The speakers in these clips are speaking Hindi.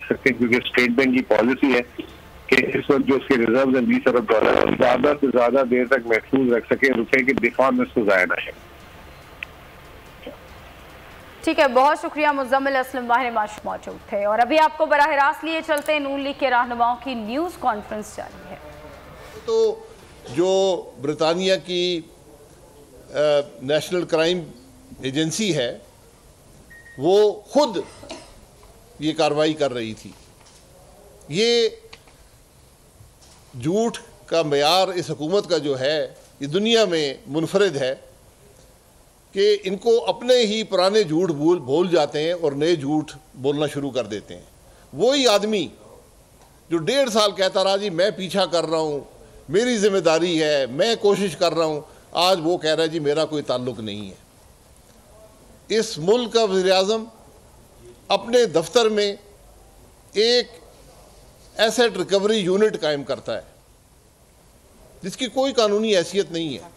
सकते हैं, क्योंकि स्टेट बैंक की पॉलिसी है कि इस वक्त जो उसके रिजर्व है 20 अरब डॉलर ज्यादा से ज्यादा देर तक महफूज रख सके, रुपए के दिफा में उसको जाया ना है। ठीक है, बहुत शुक्रिया मुज़म्मिल असलम माहिर माश मौजूद थे। और अभी आपको बराह रास्त लिए चलते हैं, नून लीग के रहनुमाओं की न्यूज़ कॉन्फ्रेंस जारी है। तो जो ब्रितानिया की नेशनल क्राइम एजेंसी है वो खुद ये कार्रवाई कर रही थी। ये झूठ का मयार इस हुकूमत का जो है ये दुनिया में मुनफरिद है कि इनको अपने ही पुराने झूठ भूल जाते हैं और नए झूठ बोलना शुरू कर देते हैं। वही आदमी जो 1.5 साल कहता रहा जी मैं पीछा कर रहा हूँ, मेरी जिम्मेदारी है, मैं कोशिश कर रहा हूँ, आज वो कह रहा है जी मेरा कोई ताल्लुक नहीं है। इस मुल्क का वज़ीर-ए-आज़म अपने दफ्तर में एक एसेट रिकवरी यूनिट कायम करता है जिसकी कोई कानूनी हैसियत नहीं है,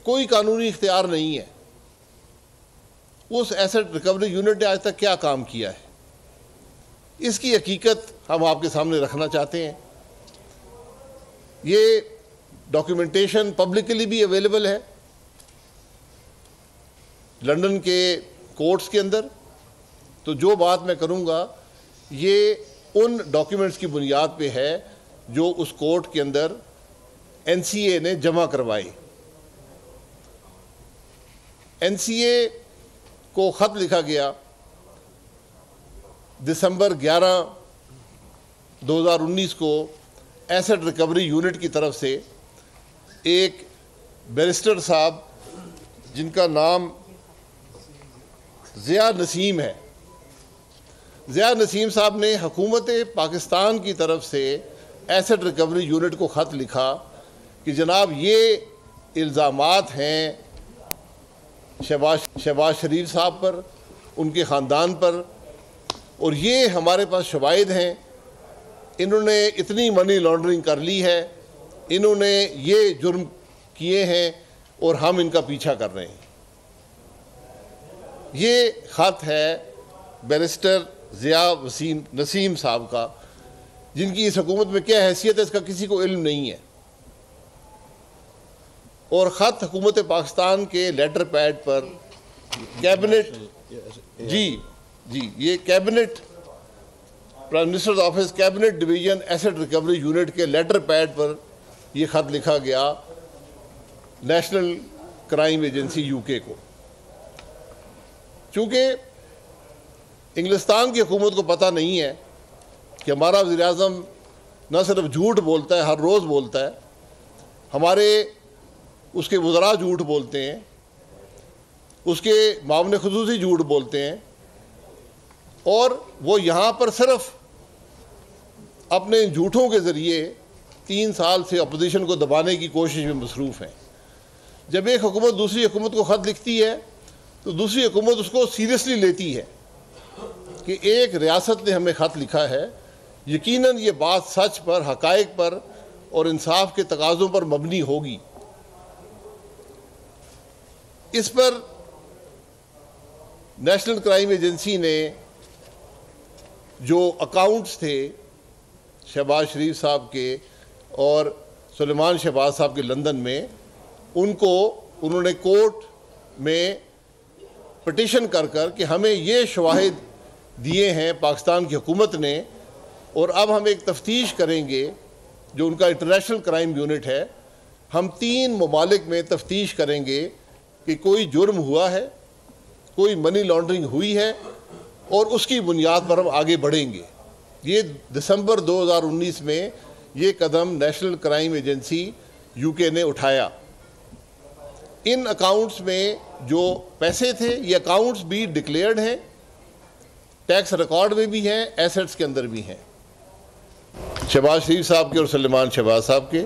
कोई कानूनी इख्तियार नहीं है। उस एसेट रिकवरी यूनिट ने आज तक क्या काम किया है, इसकी हकीकत हम आपके सामने रखना चाहते हैं। ये डॉक्यूमेंटेशन पब्लिकली भी अवेलेबल है लंदन के कोर्ट्स के अंदर। तो जो बात मैं करूँगा ये उन डॉक्यूमेंट्स की बुनियाद पे है जो उस कोर्ट के अंदर NCA ने जमा करवाए। NCA को ख़त लिखा गया दिसंबर 11, 2019 को एसेट रिकवरी यूनिट की तरफ से एक बैरिस्टर साहब जिनका नाम ज़िया नसीम है। ज़िया नसीम साहब ने हुकूमत पाकिस्तान की तरफ से एसेट रिकवरी यूनिट को ख़त लिखा कि जनाब ये इल्ज़ामात हैं शहबाज शरीफ साहब पर, उनके ख़ानदान पर, और ये हमारे पास शवाहिद हैं, इन्होंने इतनी मनी लॉन्ड्रिंग कर ली है, इन्होंने ये जुर्म किए हैं और हम इनका पीछा कर रहे हैं। ये ख़त है बैरिस्टर ज़िया नसीम साहब का, जिनकी इस हुकूमत में क्या हैसियत है इसका किसी को इल्म नहीं है। और ख़त हुकूमत पाकिस्तान के लेटर पैड पर कैबिनेट ये cabinet prime minister office cabinet division asset recovery unit के लेटर पैड पर यह ख़त लिखा गया नेशनल क्राइम एजेंसी UK को। चूँकि इंग्लिस्तान की हुकूमत को पता नहीं है कि हमारा वज़ीर-ए-आज़म न सिर्फ झूठ बोलता है, हर रोज़ बोलता है, हमारे उसके वज़रा झूठ बोलते हैं, उसके मामले खुसूसी झूठ बोलते हैं, और वो यहाँ पर सिर्फ अपने झूठों के ज़रिए 3 साल से अपोजिशन को दबाने की कोशिश में मसरूफ़ हैं। जब एक हुकूमत दूसरी हुकूमत को ख़त लिखती है तो दूसरी हुकूमत उसको सीरियसली लेती है कि एक रियासत ने हमें ख़त लिखा है, यकीनन ये बात सच पर, हक़ाइक़ पर और इंसाफ के तकाज़ों पर मबनी होगी। इस पर नेशनल क्राइम एजेंसी ने जो अकाउंट्स थे शहबाज शरीफ साहब के और सुलेमान शहबाज साहब के लंदन में, उनको उन्होंने कोर्ट में पिटिशन कर कि हमें ये शवाहिद दिए हैं पाकिस्तान की हुकूमत ने, और अब हम एक तफ्तीश करेंगे जो उनका इंटरनेशनल क्राइम यूनिट है, हम 3 ममालिक में तफ्तीश करेंगे कि कोई जुर्म हुआ है, कोई मनी लॉन्ड्रिंग हुई है, और उसकी बुनियाद पर हम आगे बढ़ेंगे। ये दिसंबर 2019 में ये कदम नेशनल क्राइम एजेंसी UK ने उठाया। इन अकाउंट्स में जो पैसे थे ये अकाउंट्स भी डिक्लेयर्ड हैं, टैक्स रिकॉर्ड में भी हैं, एसेट्स के अंदर भी हैं। शहबाज शरीफ साहब के और सुलेमान शहबाज साहब के,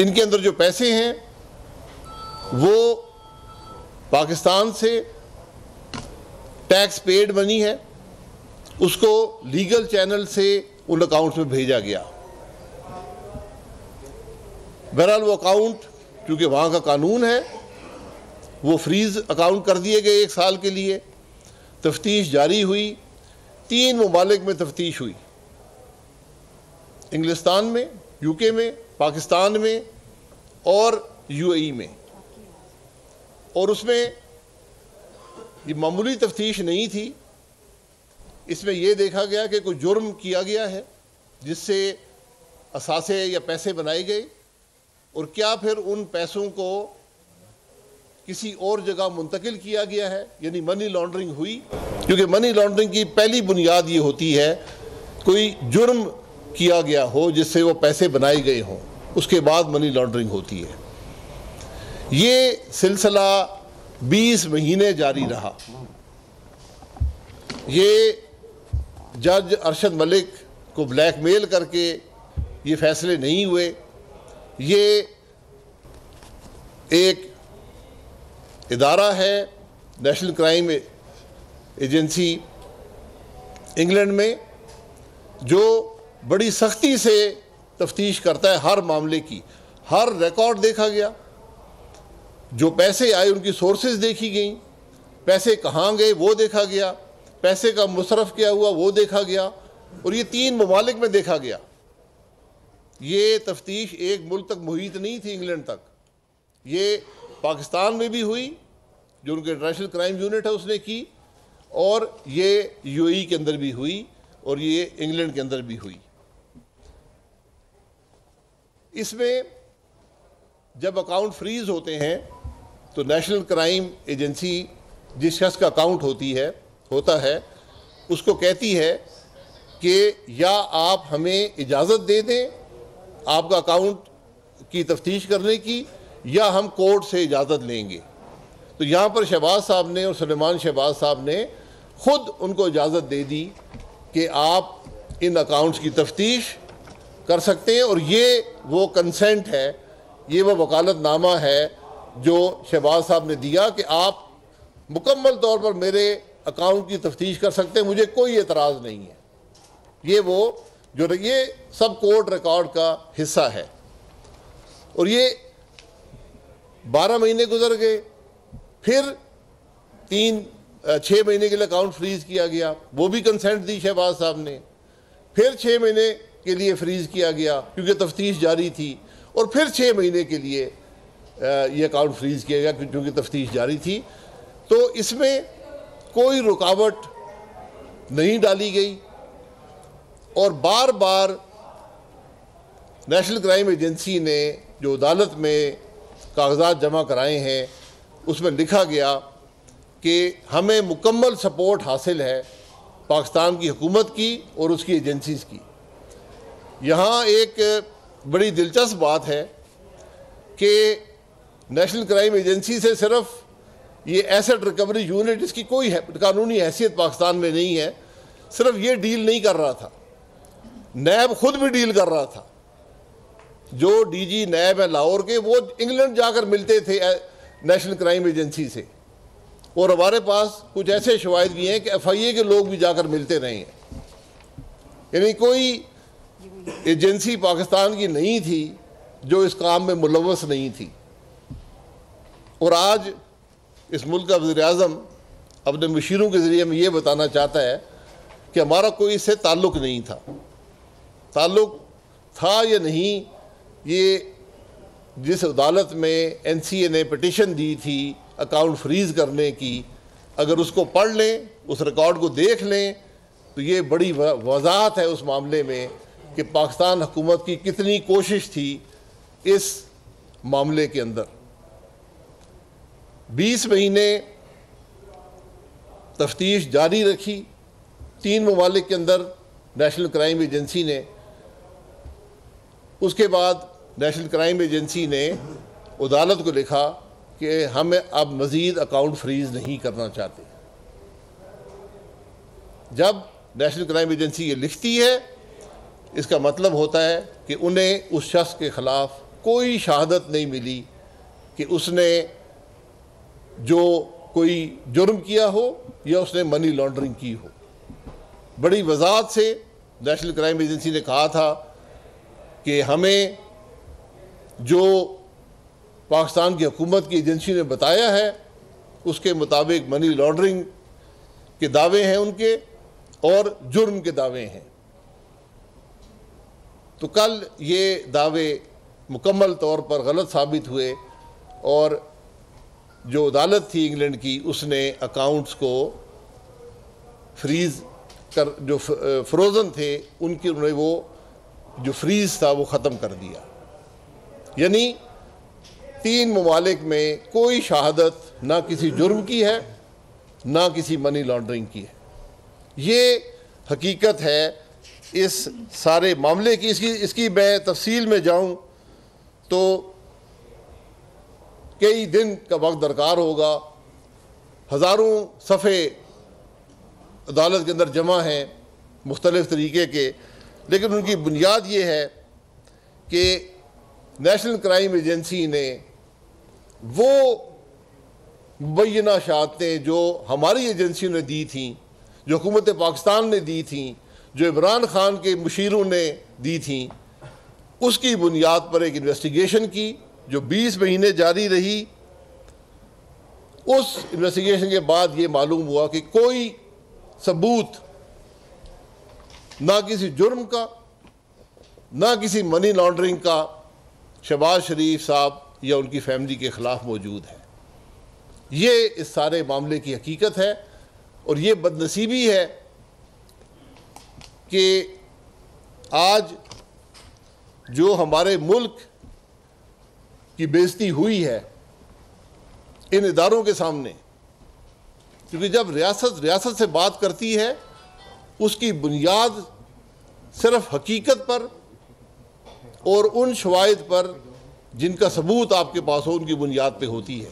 इनके अंदर जो पैसे हैं वो पाकिस्तान से टैक्स पेड मनी है, उसको लीगल चैनल से उन अकाउंट्स में भेजा गया। बहरहाल वो अकाउंट क्योंकि वहाँ का कानून है वो फ्रीज़ अकाउंट कर दिए गए 1 साल के लिए। तफ्तीश जारी हुई, 3 ममालिक में तफ्तीश हुई, इंग्लिस्तान में, यूके में, पाकिस्तान में और यूएई में। और उसमें ये मामूली तफ्तीश नहीं थी, इसमें यह देखा गया कि कोई जुर्म किया गया है जिससे असासे या पैसे बनाए गए, और क्या फिर उन पैसों को किसी और जगह मुंतकिल किया गया है, यानी मनी लॉन्ड्रिंग हुई। क्योंकि मनी लॉन्ड्रिंग की पहली बुनियाद ये होती है कोई जुर्म किया गया हो जिससे वो पैसे बनाए गए हों, उसके बाद मनी लॉन्ड्रिंग होती है। ये सिलसिला 20 महीने जारी रहा। ये जज अरशद मलिक को ब्लैकमेल करके ये फैसले नहीं हुए। ये एक इदारा है, नेशनल क्राइम एजेंसी इंग्लैंड में, जो बड़ी सख्ती से तफ्तीश करता है हर मामले की। हर रिकॉर्ड देखा गया, जो पैसे आए उनकी सोर्सेज देखी गई, पैसे कहाँ गए वो देखा गया, पैसे का मुसरफ क्या हुआ वो देखा गया, और ये 3 ममालिक में देखा गया। ये तफ्तीश एक मुल्क तक मुहित नहीं थी, इंग्लैंड तक। ये पाकिस्तान में भी हुई, जो उनके इंटरनेशनल क्राइम यूनिट है उसने की, और ये यूएई के अंदर भी हुई, और ये इंग्लैंड के अंदर भी हुई। इसमें जब अकाउंट फ्रीज होते हैं तो नेशनल क्राइम एजेंसी जिस शख्स का अकाउंट होता है उसको कहती है कि या आप हमें इजाज़त दे दें आपका अकाउंट की तफ्तीश करने की, या हम कोर्ट से इजाज़त लेंगे। तो यहाँ पर शहबाज साहब ने और सुलेमान शहबाज साहब ने ख़ुद उनको इजाज़त दे दी कि आप इन अकाउंट्स की तफ्तीश कर सकते हैं, और ये वो कंसेंट है, ये वो वकालतनामा है जो शहबाज साहब ने दिया कि आप मुकम्मल तौर पर मेरे अकाउंट की तफ्तीश कर सकते हैं, मुझे कोई एतराज़ नहीं है। ये वो जो ये सब कोर्ट रिकॉर्ड का हिस्सा है। और ये 12 महीने गुजर गए, फिर 6 महीने के लिए अकाउंट फ्रीज किया गया, वो भी कंसेंट दी शहबाज साहब ने। फिर 6 महीने के लिए फ्रीज किया गया क्योंकि तफ्तीश जारी थी, और फिर 6 महीने के लिए ये अकाउंट फ्रीज किया गया क्योंकि तफ्तीश जारी थी। तो इसमें कोई रुकावट नहीं डाली गई, और बार बार नेशनल क्राइम एजेंसी ने जो अदालत में कागजात जमा कराए हैं उसमें लिखा गया कि हमें मुकम्मल सपोर्ट हासिल है पाकिस्तान की हुकूमत की और उसकी एजेंसीज़ की। यहाँ एक बड़ी दिलचस्प बात है कि नेशनल क्राइम एजेंसी से सिर्फ ये एसेट रिकवरी यूनिट, जिसकी कोई कानूनी हैसियत पाकिस्तान में नहीं है, सिर्फ ये डील नहीं कर रहा था, नैब खुद भी डील कर रहा था। जो डीजी नैब है लाहौर के, वो इंग्लैंड जाकर मिलते थे नेशनल क्राइम एजेंसी से, और हमारे पास कुछ ऐसे शवाहिद भी हैं कि FIA के लोग भी जाकर मिलते रहे हैं। यानी कोई एजेंसी पाकिस्तान की नहीं थी जो इस काम में मुलव्वस नहीं थी। और आज इस मुल्क का वज़ीर-ए-आज़म अपने मुशीरों के ज़रिए में ये बताना चाहता है कि हमारा कोई इससे ताल्लुक़ नहीं था। ताल्लुक़ था या नहीं, ये जिस अदालत में NCA ने पिटीशन दी थी अकाउंट फ्रीज़ करने की, अगर उसको पढ़ लें, उस रिकॉर्ड को देख लें, तो ये बड़ी वजाहत है उस मामले में कि पाकिस्तान हुकूमत की कितनी कोशिश थी इस मामले के अंदर। 20 महीने तफ्तीश जारी रखी 3 ममालिक के अंदर नेशनल क्राइम एजेंसी ने। उसके बाद नेशनल क्राइम एजेंसी ने अदालत को लिखा कि हमें अब मज़ीद अकाउंट फ्रीज़ नहीं करना चाहते। जब नेशनल क्राइम एजेंसी ये लिखती है, इसका मतलब होता है कि उन्हें उस शख्स के ख़िलाफ़ कोई शहादत नहीं मिली कि उसने जो कोई जुर्म किया हो या उसने मनी लॉन्ड्रिंग की हो। बड़ी वजाहत से नेशनल क्राइम एजेंसी ने कहा था कि हमें जो पाकिस्तान की हुकूमत की एजेंसी ने बताया है उसके मुताबिक मनी लॉन्ड्रिंग के दावे हैं उनके, और जुर्म के दावे हैं। तो कल ये दावे मुकम्मल तौर पर गलत साबित हुए और जो अदालत थी इंग्लैंड की उसने अकाउंट्स को फ्रीज़ कर, जो फ्रोज़न थे उनकी उन्होंने वो जो फ्रीज़ था वो ख़त्म कर दिया। यानी 3 ममालिक में कोई शहादत ना किसी जुर्म की है ना किसी मनी लॉन्ड्रिंग की है। ये हकीकत है इस सारे मामले की। इसकी मैं तफसील में जाऊं तो कई दिन का वक्त दरकार होगा। हज़ारों सफ़े अदालत के अंदर जमा हैं मुख्तलिफ़ तरीके के, लेकिन उनकी बुनियाद ये है कि नेशनल क्राइम एजेंसी ने वो मुबैना शहादतें जो हमारी एजेंसियों ने दी थी, जो हुकूमत पाकिस्तान ने दी थी, जो इमरान खान के मुशीरों ने दी थी, उसकी बुनियाद पर एक इन्वेस्टिगेशन की जो 20 महीने जारी रही। उस इन्वेस्टिगेशन के बाद ये मालूम हुआ कि कोई सबूत ना किसी जुर्म का ना किसी मनी लॉन्ड्रिंग का शहबाज शरीफ साहब या उनकी फैमिली के ख़िलाफ़ मौजूद है। ये इस सारे मामले की हकीकत है और ये बदनसीबी है कि आज जो हमारे मुल्क की बेइज्जती हुई है इन इदारों के सामने, क्योंकि जब रियासत से बात करती है उसकी बुनियाद सिर्फ हकीकत पर और उन शवाहिद पर जिनका सबूत आपके पास हो उनकी बुनियाद पे होती है।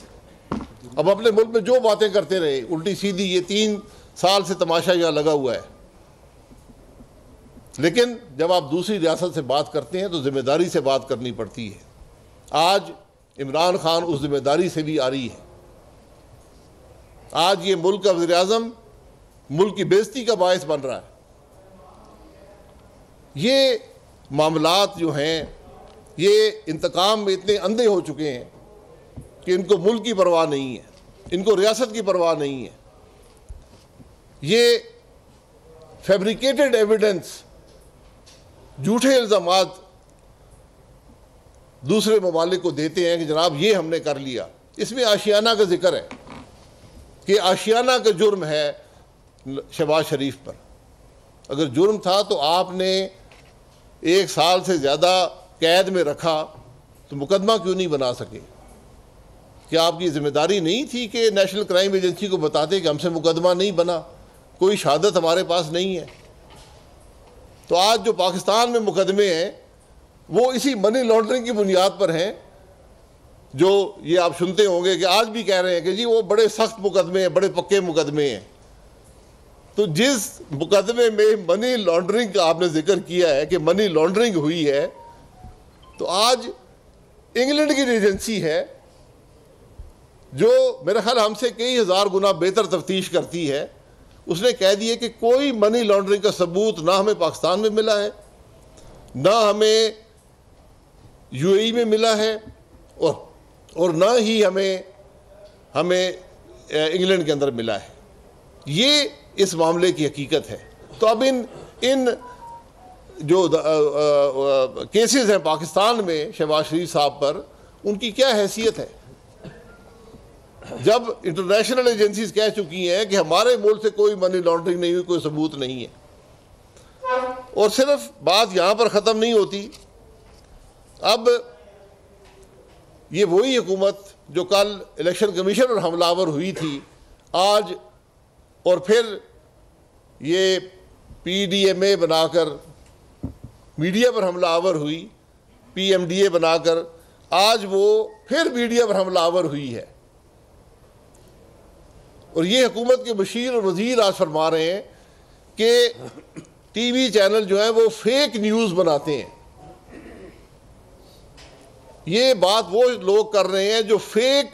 अब अपने मुल्क में जो बातें करते रहे उल्टी सीधी, ये 3 साल से तमाशा यहाँ लगा हुआ है, लेकिन जब आप दूसरी रियासत से बात करते हैं तो जिम्मेदारी से बात करनी पड़ती है। आज इमरान खान उस जिम्मेदारी से भी आ रही है। आज ये मुल्क का वज़ीर-ए-आज़म मुल्क की बेइज्जती का बायस बन रहा है। ये मामलात जो हैं ये इंतकाम में इतने अंधे हो चुके हैं कि इनको मुल्क की परवाह नहीं है, इनको रियासत की परवाह नहीं है। ये फैब्रिकेटेड एविडेंस, झूठे इल्ज़ामात दूसरे ममालिक को देते हैं कि जनाब ये हमने कर लिया। इसमें आशियाना का जिक्र है कि आशियाना का जुर्म है शहबाज शरीफ पर। अगर जुर्म था तो आपने 1 साल से ज़्यादा कैद में रखा तो मुकदमा क्यों नहीं बना सके? क्या आपकी जिम्मेदारी नहीं थी कि नेशनल क्राइम एजेंसी को बताते कि हमसे मुकदमा नहीं बना, कोई शहादत हमारे पास नहीं है? तो आज जो पाकिस्तान में मुकदमे हैं वो इसी मनी लॉन्ड्रिंग की बुनियाद पर हैं, जो ये आप सुनते होंगे कि आज भी कह रहे हैं कि जी वो बड़े सख्त मुकदमे हैं, बड़े पक्के मुकदमे हैं। तो जिस मुकदमे में मनी लॉन्ड्रिंग का आपने जिक्र किया है कि मनी लॉन्ड्रिंग हुई है, तो आज इंग्लैंड की एजेंसी है जो मेरा ख्याल हमसे कई हज़ार गुना बेहतर तफ्तीश करती है, उसने कह दिया कि कोई मनी लॉन्ड्रिंग का सबूत ना हमें पाकिस्तान में मिला है, ना हमें यूएई में मिला है और ना ही हमें इंग्लैंड के अंदर मिला है। ये इस मामले की हकीकत है। तो अब इन जो केसेस हैं पाकिस्तान में शहबाज शरीफ साहब पर, उनकी क्या हैसियत है? जब इंटरनेशनल एजेंसीज कह चुकी हैं कि हमारे मुल्क से कोई मनी लॉन्ड्रिंग नहीं हुई, कोई सबूत नहीं है। और सिर्फ बात यहाँ पर ख़त्म नहीं होती। अब ये वही हुकूमत जो कल इलेक्शन कमीशन पर हमलावर हुई थी, आज और फिर ये PDMA बनाकर मीडिया पर हमलावर हुई, PMDA बनाकर आज वो फिर मीडिया पर हमलावर हुई है। और ये हुकूमत के बशीर और वज़ीर आज फरमा रहे हैं कि टीवी चैनल जो है वो फेक न्यूज़ बनाते हैं। ये बात वो लोग कर रहे हैं जो फेक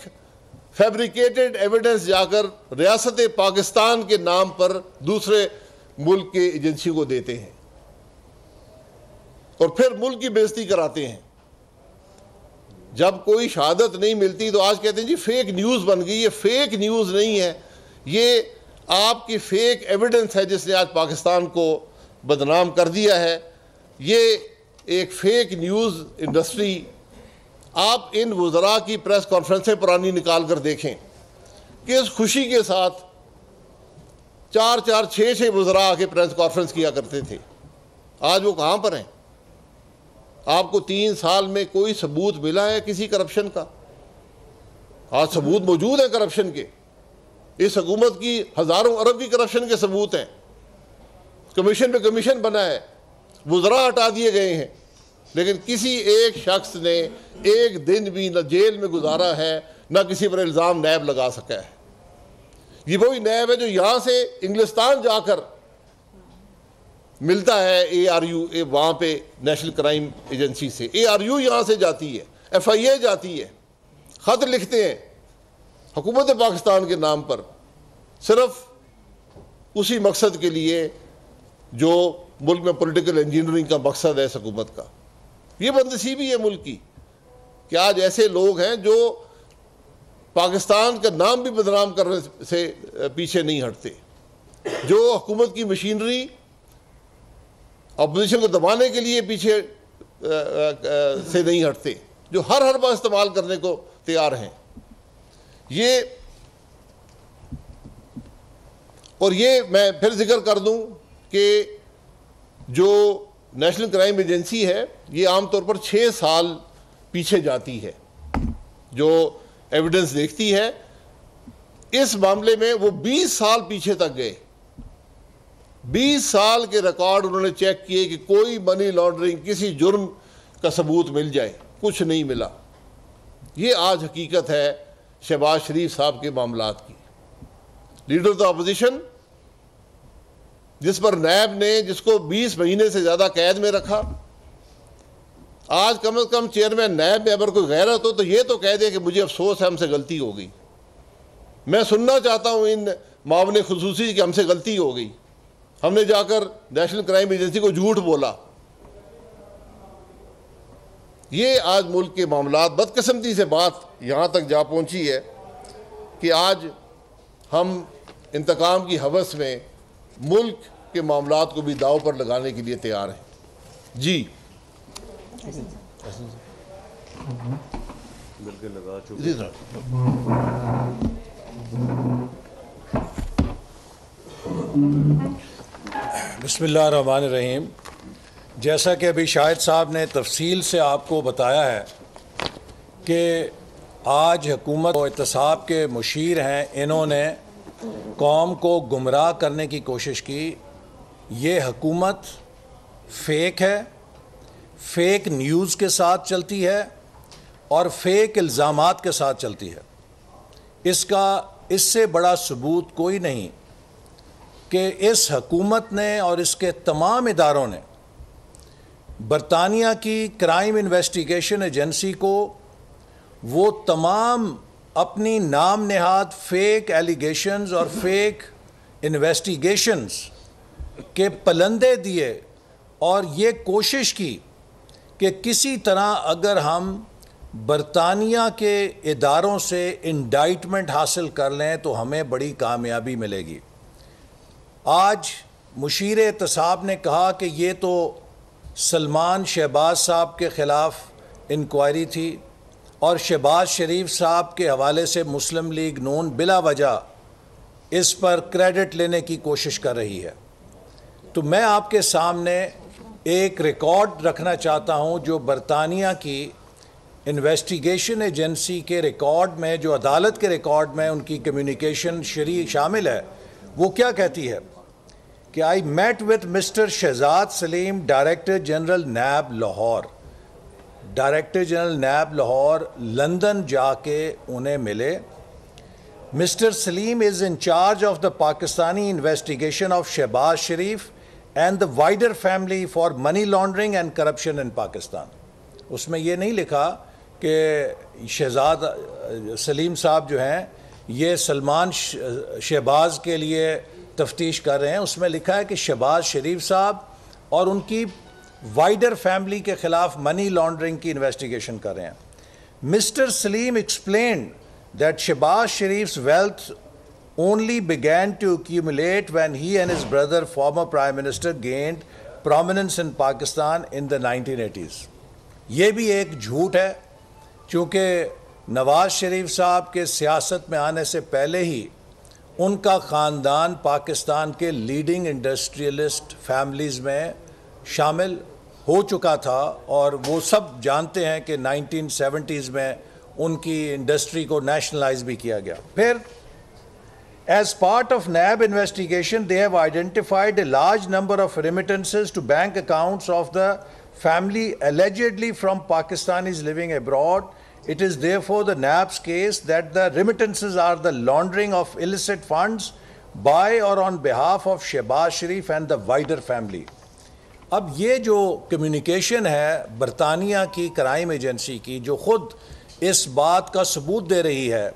फैब्रिकेटेड एविडेंस जाकर रियासत पाकिस्तान के नाम पर दूसरे मुल्क के एजेंसी को देते हैं और फिर मुल्क की बेइज्जती कराते हैं। जब कोई शहादत नहीं मिलती तो आज कहते हैं जी फेक न्यूज़ बन गई। ये फेक न्यूज़ नहीं है, ये आपकी फेक एविडेंस है जिसने आज पाकिस्तान को बदनाम कर दिया है। ये एक फेक न्यूज़ इंडस्ट्री, आप इन वज़रा की प्रेस कॉन्फ्रेंसें पुरानी निकाल कर देखें कि इस खुशी के साथ 4-4, 6-6 वज़रा आके प्रेस कॉन्फ्रेंस किया करते थे। आज वो कहाँ पर हैं? आपको 3 साल में कोई सबूत मिला है किसी करप्शन का? आज सबूत मौजूद है करप्शन के। इस हुकूमत की हज़ारों अरब की करप्शन के सबूत हैं। कमीशन पे कमीशन बना है, वज़रा हटा दिए गए हैं, लेकिन किसी एक शख्स ने एक दिन भी न जेल में गुजारा है, न किसी पर इल्ज़ाम नैब लगा सका है। ये वही नैब है जो यहाँ से इंग्लिस्तान जाकर मिलता है ARU, वहाँ पे नेशनल क्राइम एजेंसी से। ARU यहाँ से जाती है, FIA जाती है, ख़त लिखते हैं हुकूमत पाकिस्तान के नाम पर, सिर्फ उसी मकसद के लिए जो मुल्क में पॉलिटिकल इंजीनियरिंग का मकसद है इस हुकूमत का। ये बदनसीबी है मुल्क की कि आज ऐसे लोग हैं जो पाकिस्तान का नाम भी बदनाम करने से पीछे नहीं हटते, जो हुकूमत की मशीनरी अपोजिशन को दबाने के लिए पीछे से नहीं हटते, जो हर बार इस्तेमाल करने को तैयार हैं। ये मैं फिर जिक्र कर दूं कि जो नेशनल क्राइम एजेंसी है ये आमतौर पर 6 साल पीछे जाती है, जो एविडेंस देखती है। इस मामले में वो 20 साल पीछे तक गए। 20 साल के रिकॉर्ड उन्होंने चेक किए कि कोई मनी लॉन्ड्रिंग, किसी जुर्म का सबूत मिल जाए, कुछ नहीं मिला। ये आज हकीकत है शहबाज शरीफ साहब के मामलात की। लीडर ऑफ द अपोजिशन, जिस पर नैब ने, जिसको 20 महीने से ज़्यादा कैद में रखा, आज कम से कम चेयरमैन नैब में अगर कोई गैरत हो तो ये तो कह दे कि मुझे अफसोस है, हमसे गलती हो गई। मैं सुनना चाहता हूँ इन मामले खुसूसी कि हमसे गलती हो गई, हमने जाकर नेशनल क्राइम एजेंसी को झूठ बोला। ये आज मुल्क के मामलात, बदकिस्मती से बात यहाँ तक जा पहुँची है कि आज हम इंतकाम की हवस में मुल्क के मामलात को भी दाव पर लगाने के लिए तैयार हैं। जी बिल्कुल लगा चुके। जी सर। बिस्मिल्लाहिर्रहमानिर्रहीम। जैसा कि अभी शाहिद साहब ने तफसील से आपको बताया है कि आज हुकूमत और इत्तेसाब के मुशीर हैं, इन्होंने कौम को गुमराह करने की कोशिश की। ये हुकूमत फेक है, फेक न्यूज़ के साथ चलती है और फेक इल्ज़ामात के साथ चलती है। इससे बड़ा सबूत कोई नहीं कि इस हुकूमत ने और इसके तमाम इदारों ने बरतानिया की क्राइम इन्वेस्टिगेशन एजेंसी को वो तमाम अपनी नाम नेहाद फेक एलिगेशंस और फेक इन्वेस्टिगेशंस के पलंदे दिए और ये कोशिश की कि किसी तरह अगर हम बरतानिया के इदारों से इंडाइटमेंट हासिल कर लें तो हमें बड़ी कामयाबी मिलेगी। आज मुशीर एहतसाब ने कहा कि ये तो सलमान शहबाज साहब के ख़िलाफ़ इंक्वायरी थी और शहबाज शरीफ साहब के हवाले से मुस्लिम लीग नून बिला वजह इस पर क्रेडिट लेने की कोशिश कर रही है। तो मैं आपके सामने एक रिकॉर्ड रखना चाहता हूं जो बरतानिया की इन्वेस्टिगेशन एजेंसी के रिकॉर्ड में, जो अदालत के रिकॉर्ड में उनकी कम्युनिकेशन शामिल है। वो क्या कहती है कि I met with mister Shahzad Salim, director general NAB Lahore. Director general NAB Lahore London जाके उन्हें मिले। Mister Salim is in charge of the Pakistani investigation of Shahbaz Sharif and the wider family for money laundering and corruption in Pakistan. उसमें ये नहीं लिखा कि शहजाद सलीम साहब जो हैं ये सलमान शहबाज के लिए तफ्तीश कर रहे हैं। उसमें लिखा है कि शहबाज शरीफ साहब और उनकी वाइडर फैमिली के ख़िलाफ़ मनी लॉन्ड्रिंग की इन्वेस्टिगेशन कर रहे हैं। Mr Salim explained that Shahbaz Sharif's wealth only began to accumulate when he and his brother, former Prime Minister, gained prominence in Pakistan in the 1980s. ये भी एक झूठ है, क्योंकि नवाज शरीफ साहब के सियासत में आने से पहले ही उनका ख़ानदान पाकिस्तान के लीडिंग इंडस्ट्रियलिस्ट फैमिलीज़ में शामिल हो चुका था, और वो सब जानते हैं कि 1970s में उनकी इंडस्ट्री को नेशनलाइज भी किया गया। फिर as part of NAB investigation, they have identified a large number of remittances to bank accounts of the family allegedly from Pakistanis living abroad. It is therefore the NAB's case that the remittances are the laundering of illicit funds by or on behalf of Shehbaz Sharif and the wider family. अब ये जो कम्युनिकेशन है बरतानिया की क्राइम एजेंसी की, जो ख़ुद इस बात का सबूत दे रही है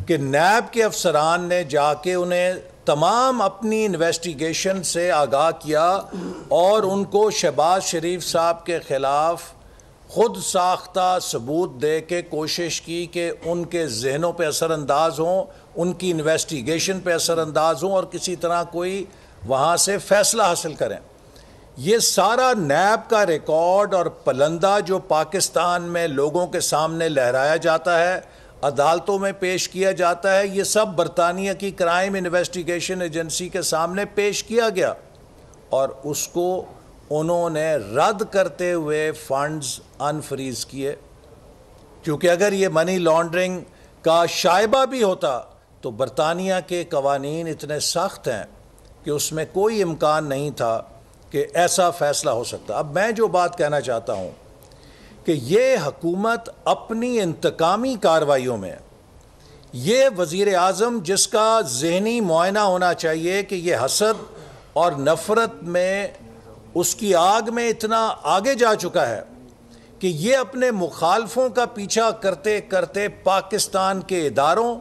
कि नैब के अफसरान ने जाके उन्हें तमाम अपनी इन्वेस्टिगेशन से आगाह किया और उनको शहबाज शरीफ साहब के ख़िलाफ़ ख़ुद साख्ता सबूत दे के कोशिश की कि उनके जहनों पे असरअंदाज हों, उनकी इन्वेस्टिगेशन पे असरअंदाज हों और किसी तरह कोई वहाँ से फ़ैसला हासिल करें। ये सारा नैब का रिकॉर्ड और पलंदा जो पाकिस्तान में लोगों के सामने लहराया जाता है, अदालतों में पेश किया जाता है, ये सब बरतानिया की क्राइम इन्वेस्टिगेशन एजेंसी के सामने पेश किया गया और उसको उन्होंने रद्द करते हुए फंड्स अनफ्रीज़ किए। क्योंकि अगर ये मनी लॉन्ड्रिंग का शायबा भी होता तो बरतानिया के कवानीन इतने सख्त हैं कि उसमें कोई इम्कान नहीं था कि ऐसा फ़ैसला हो सकता। अब मैं जो बात कहना चाहता हूँ कि ये हुकूमत अपनी इंतकामी कार्रवाइयों में, ये वज़ीर आज़म जिसका ज़हनी मुआयना होना चाहिए कि ये हसद और नफ़रत में उसकी आग में इतना आगे जा चुका है कि ये अपने मुखालफों का पीछा करते करते पाकिस्तान के इदारों,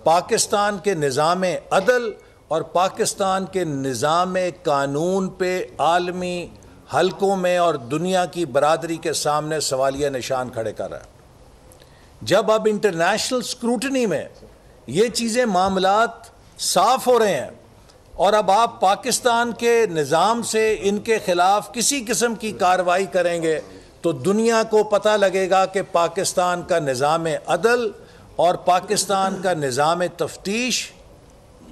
पाकिस्तान के निज़ाम अदल और पाकिस्तान के निज़ाम कानून पे आलमी हलकों में और दुनिया की बरादरी के सामने सवालिया निशान खड़े कर रहा है। जब अब इंटरनेशनल स्क्रूटनी में ये चीज़ें मामलात साफ़ हो रहे हैं और अब आप पाकिस्तान के निज़ाम से इनके ख़िलाफ़ किसी किस्म की कार्रवाई करेंगे तो दुनिया को पता लगेगा कि पाकिस्तान का निज़ाम अदल और पाकिस्तान का निज़ाम तफ्तीश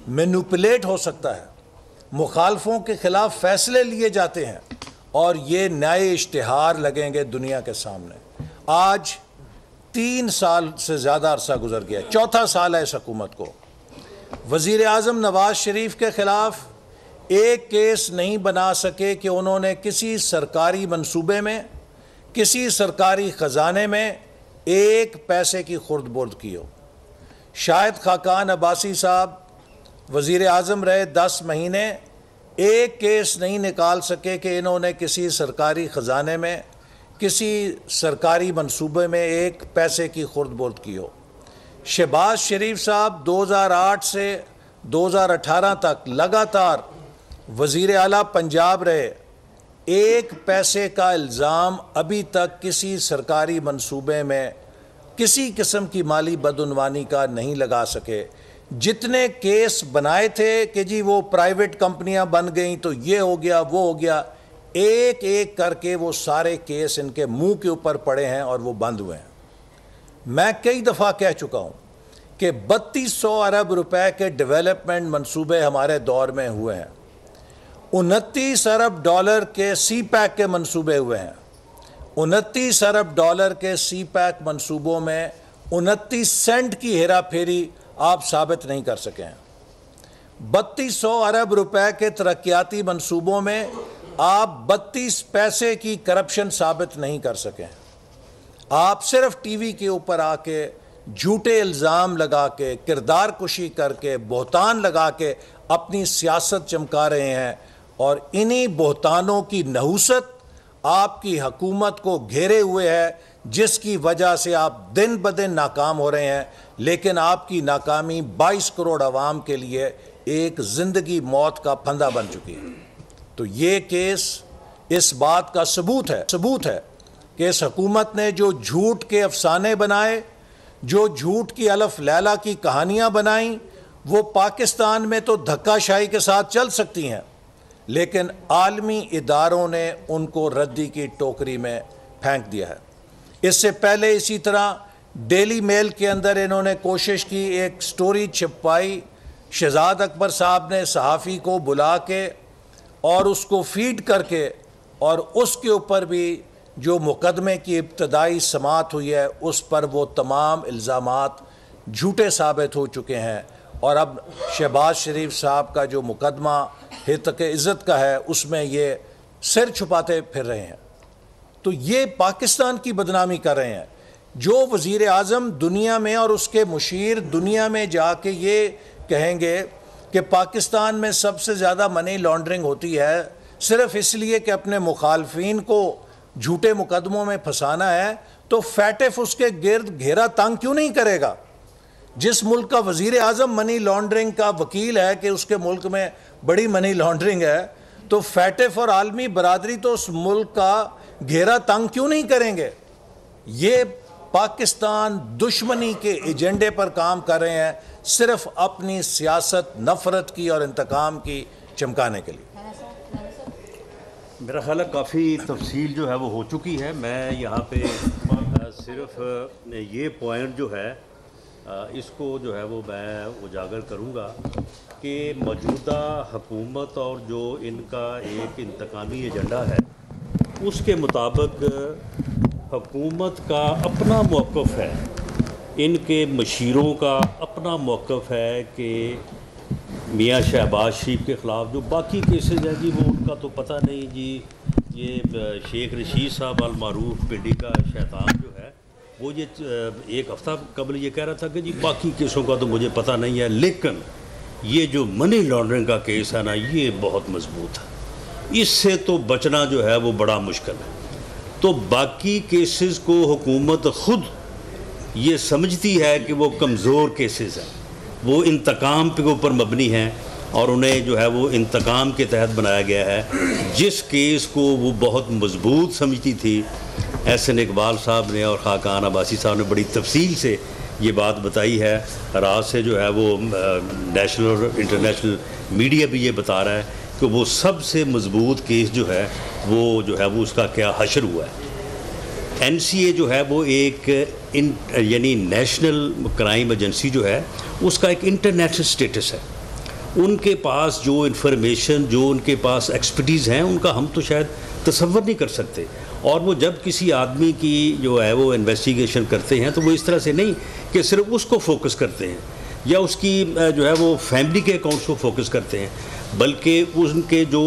मैनिपुलेट हो सकता है, मुखालफों के ख़िलाफ़ फ़ैसले लिए जाते हैं और ये नए इश्तिहार लगेंगे दुनिया के सामने। आज 3 साल से ज़्यादा अरसा गुजर गया, चौथा साल है इस हुकूमत को। वज़ीर आज़म नवाज शरीफ के ख़िलाफ़ एक केस नहीं बना सके कि उन्होंने किसी सरकारी मंसूबे में, किसी सरकारी ख़जाने में एक पैसे की खुर्द बुर्द की हो। शाहिद खाकान अब्बासी साहब वज़ीर आज़म रहे 10 महीने, एक केस नहीं निकाल सके कि इन्होंने किसी सरकारी ख़जाने में, किसी सरकारी मंसूबे में एक पैसे की खुर्द बुर्द की हो। शहबाज शरीफ साहब 2008 से 2018 तक लगातार वज़ीर आला पंजाब रहे, एक पैसे का इल्ज़ाम अभी तक किसी सरकारी मंसूबे में किसी किस्म की माली बदउनवानी का नहीं लगा सके। जितने केस बनाए थे कि जी वो प्राइवेट कंपनियां बन गई तो ये हो गया वो हो गया, एक एक करके वो सारे केस इनके मुंह के ऊपर पड़े हैं और वो बंद हुए हैं। मैं कई दफ़ा कह चुका हूँ कि 3200 अरब रुपए के डेवलपमेंट मंसूबे हमारे दौर में हुए हैं, 29 अरब डॉलर के सी पैक के मंसूबे हुए हैं। 29 अरब डॉलर के सी पैक मंसूबों में 29 सेंट की हेरा फेरी आप साबित नहीं कर सके हैं। 3200 अरब रुपए के तरक्याती मंसूबों में आप 32 पैसे की करप्शन साबित नहीं कर सके हैं। आप सिर्फ टीवी के ऊपर आके झूठे इल्ज़ाम लगा के, किरदार कुशी करके, बहतान लगा के अपनी सियासत चमका रहे हैं और इन्हीं बहतानों की नहुसत आपकी हुकूमत को घेरे हुए है, जिसकी वजह से आप दिन ब दिन नाकाम हो रहे हैं। लेकिन आपकी नाकामी 22 करोड़ आवाम के लिए एक ज़िंदगी मौत का फंदा बन चुकी है। तो ये केस इस बात का सबूत है कि इस हुकूमत ने जो झूठ के अफसाने बनाए, जो झूठ की अलफ लैला की कहानियाँ बनाई, वो पाकिस्तान में तो धक्काशाही के साथ चल सकती हैं, लेकिन आलमी इदारों ने उनको रद्दी की टोकरी में फेंक दिया है। इससे पहले इसी तरह डेली मेल के अंदर इन्होंने कोशिश की, एक स्टोरी छिपवाई, शहजाद अकबर साहब ने सहाफ़ी को बुला के और उसको फीड करके, और उसके ऊपर भी जो मुकदमे की इब्तदाई समाअत हुई है उस पर वो तमाम इल्ज़ामात झूठे साबित हो चुके हैं। और अब शहबाज शरीफ साहब का जो मुकदमा हितक इज़्ज़त का है उसमें ये सिर छुपाते फिर रहे हैं। तो ये पाकिस्तान की बदनामी कर रहे हैं। जो वज़ीर आज़म दुनिया में और उसके मुशीर दुनिया में जाके ये कहेंगे कि पाकिस्तान में सबसे ज़्यादा मनी लॉन्ड्रिंग होती है सिर्फ़ इसलिए कि अपने मुखालफीन को झूठे मुकदमों में फंसाना है, तो फैटिफ उसके गिर्द घेरा तंग क्यों नहीं करेगा? जिस मुल्क का वज़ीर आज़म मनी लॉन्ड्रिंग का वकील है कि उसके मुल्क में बड़ी मनी लॉन्ड्रिंग है, तो फैटिफ और आलमी बरादरी तो उस मुल्क का घेरा तंग क्यों नहीं करेंगे? ये पाकिस्तान दुश्मनी के एजेंडे पर काम कर रहे हैं, सिर्फ अपनी सियासत नफरत की और इंतकाम की चमकाने के लिए। मेरा ख्याल है काफ़ी तफसील जो है वो हो चुकी है। मैं यहाँ पे सिर्फ ये पॉइंट जो है इसको जो है वो मैं उजागर करूँगा कि मौजूदा हुकूमत और जो इनका एक इंतकामी एजेंडा है उसके मुताबिक हुकूमत का अपना मौक़िफ़ है, इनके मशीरों का अपना मौक़िफ़ है कि मियाँ शहबाज शरीफ के ख़िलाफ़ जो बाकी केसेस हैं जी वो उनका तो पता नहीं जी। ये शेख रशीद साहब अल मारूफ पिंडी का शैतान जो है वो ये एक हफ़्ता कबल ये कह रहा था कि जी बाकी केसों का तो मुझे पता नहीं है, लेकिन ये जो मनी लॉन्ड्रिंग का केस है ना ये बहुत मजबूत है, इससे तो बचना जो है वो बड़ा मुश्किल है। तो बाकी केसेस को हुकूमत ख़ुद ये समझती है कि वो कमज़ोर केसेस हैं, वो इंतकाम के ऊपर मबनी हैं और उन्हें जो है वो इंतकाम के तहत बनाया गया है। जिस केस को वो बहुत मजबूत समझती थी, एहसन इकबाल साहब ने और खाकान अब्बासी साहब ने बड़ी तफसील से ये बात बताई है। रात से जो है वो नेशनल और इंटरनेशनल मीडिया भी ये बता रहा है कि वो सबसे मजबूत केस जो है वो उसका क्या हशर हुआ है। NCA जो है वो एक यानी नेशनल क्राइम एजेंसी जो है उसका एक इंटरनेशनल स्टेटस है। उनके पास जो इन्फॉर्मेशन, जो उनके पास एक्सपर्टीज़ हैं, उनका हम तो शायद तसव्वुर नहीं कर सकते। और वो जब किसी आदमी की जो है वो इन्वेस्टिगेशन करते हैं तो वो इस तरह से नहीं कि सिर्फ उसको फोकस करते हैं या उसकी जो है वो फैमिली के अकाउंट्स को फोकस करते हैं, बल्कि उनके जो